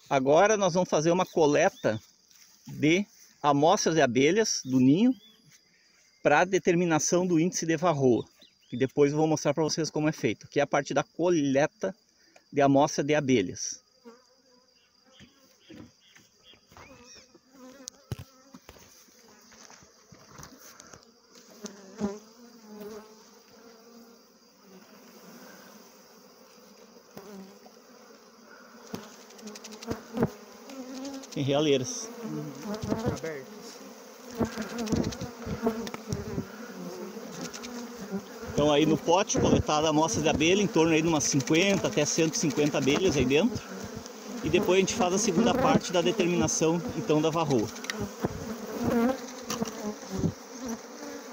Agora nós vamos fazer uma coleta de amostras de abelhas do ninho para determinação do índice de varroa. E depois eu vou mostrar para vocês como é feito, que é a parte da coleta de amostra de abelhas. Tem realeiras. Abertas. Então aí no pote coletada amostras de abelha, em torno aí de umas 50 até 150 abelhas aí dentro. E depois a gente faz a segunda parte da determinação então da varroa.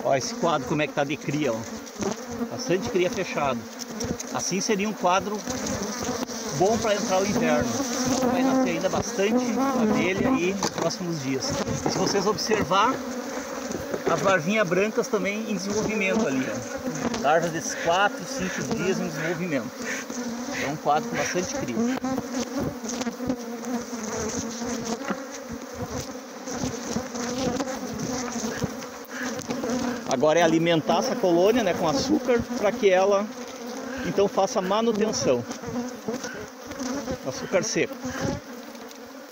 Olha esse quadro como é que tá de cria, ó. Bastante cria fechado. Assim seria um quadro bom para entrar o inverno. Vai nascer ainda bastante abelha aí nos próximos dias. E se vocês observar, as larvinhas brancas também em desenvolvimento ali, ó. Larvas desses 4, 5 dias em desenvolvimento. É um quadro com bastante cria. Agora é alimentar essa colônia, né, com açúcar para que ela então faça manutenção. Açúcar seco.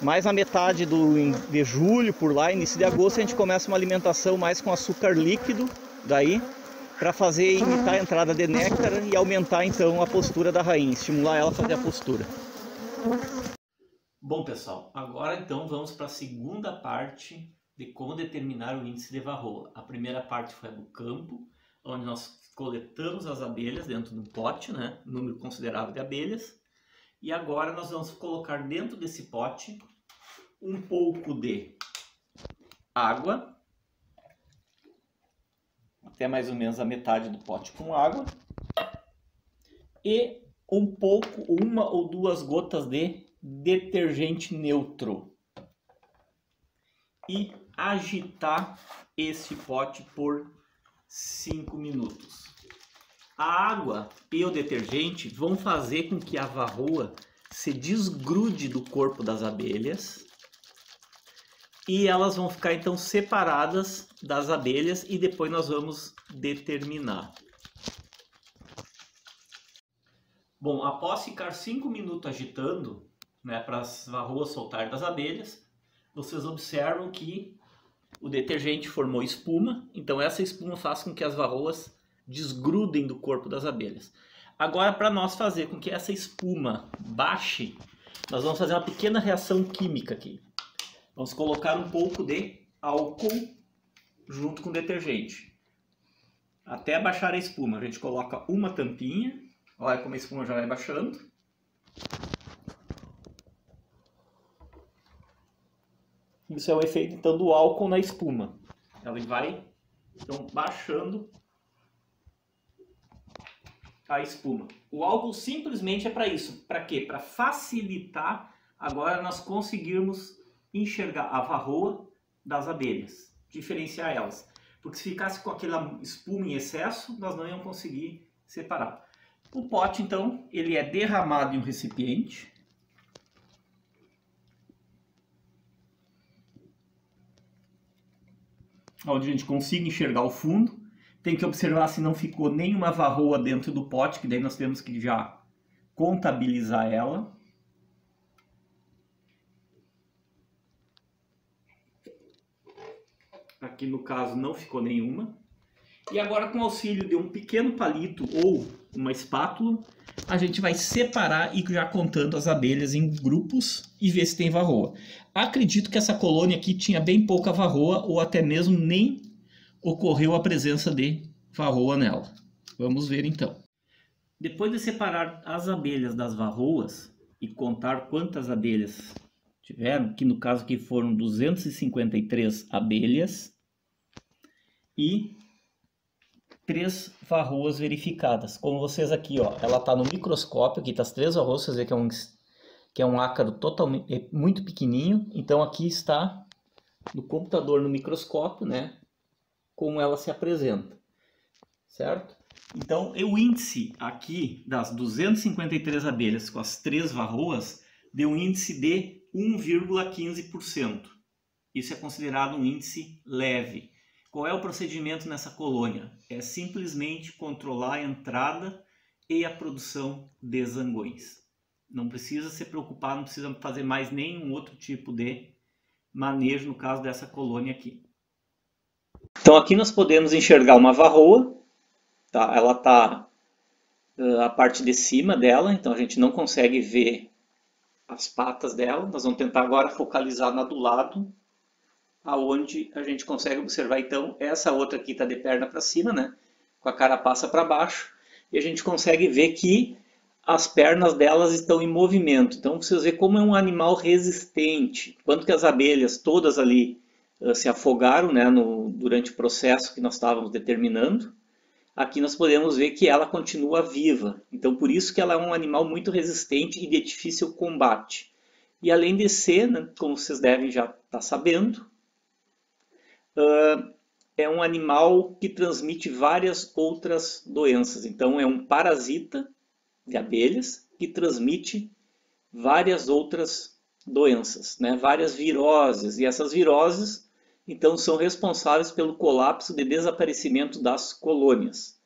Mais na metade de julho, por lá, início de agosto, a gente começa uma alimentação mais com açúcar líquido, daí, para fazer imitar a entrada de néctar e aumentar então a postura da rainha, estimular ela a fazer a postura. Bom pessoal, agora então vamos para a segunda parte de como determinar o índice de varroa. A primeira parte foi a do campo, onde nós coletamos as abelhas dentro de um pote, né, número considerável de abelhas. E agora nós vamos colocar dentro desse pote um pouco de água, até mais ou menos a metade do pote com água, e um pouco, 1 ou 2 gotas de detergente neutro. E agitar esse pote por 5 minutos. A água e o detergente vão fazer com que a varroa se desgrude do corpo das abelhas e elas vão ficar então separadas das abelhas e depois nós vamos determinar. Bom, após ficar 5 minutos agitando, né, para as varroas soltar das abelhas, vocês observam que o detergente formou espuma, então essa espuma faz com que as varroas desgrudem do corpo das abelhas. Agora, para nós fazer com que essa espuma baixe, nós vamos fazer uma pequena reação química aqui. Vamos colocar um pouco de álcool junto com o detergente. Até baixar a espuma, a gente coloca uma tampinha. Olha como a espuma já vai baixando. Isso é o efeito então do álcool na espuma. Ela vai então baixando a espuma. O álcool simplesmente é para isso. Para quê? Para facilitar agora nós conseguirmos enxergar a varroa das abelhas, diferenciar elas. Porque se ficasse com aquela espuma em excesso, nós não íamos conseguir separar. O pote então, ele é derramado em um recipiente. Onde a gente consiga enxergar o fundo. Tem que observar se não ficou nenhuma varroa dentro do pote, que daí nós temos que já contabilizar ela. Aqui no caso não ficou nenhuma. E agora com o auxílio de um pequeno palito ou uma espátula, a gente vai separar e já contando as abelhas em grupos e ver se tem varroa. Acredito que essa colônia aqui tinha bem pouca varroa ou até mesmo nem ocorreu a presença de varroa nela. Vamos ver então. Depois de separar as abelhas das varroas e contar quantas abelhas tiveram, que no caso aqui foram 253 abelhas e 3 varroas verificadas. Como vocês aqui, ó, ela está no microscópio, aqui está as 3 varroas, vocês veem que é um ácaro totalmente muito pequenininho. Então aqui está no computador no microscópio, né, como ela se apresenta, certo? Então o índice aqui das 253 abelhas com as 3 varroas deu um índice de 1,15%. Isso é considerado um índice leve. Qual é o procedimento nessa colônia? É simplesmente controlar a entrada e a produção de zangões. Não precisa se preocupar, não precisa fazer mais nenhum outro tipo de manejo no caso dessa colônia aqui. Então aqui nós podemos enxergar uma varroa, tá? Ela está a parte de cima dela, então a gente não consegue ver as patas dela. Nós vamos tentar agora focalizar na do lado, aonde a gente consegue observar então essa outra aqui está de perna para cima, né? Com a carapaça para baixo, e a gente consegue ver que as pernas delas estão em movimento. Então vocês veem como é um animal resistente. Quanto que as abelhas todas ali se afogaram, né, durante o processo que nós estávamos determinando. Aqui nós podemos ver que ela continua viva. Então por isso que ela é um animal muito resistente e de difícil combate. E além de ser, né, como vocês devem já estar sabendo, é um animal que transmite várias outras doenças. Então é um parasita de abelhas que transmite várias outras doenças, né? Várias viroses. E essas viroses, então, são responsáveis pelo colapso de desaparecimento das colônias.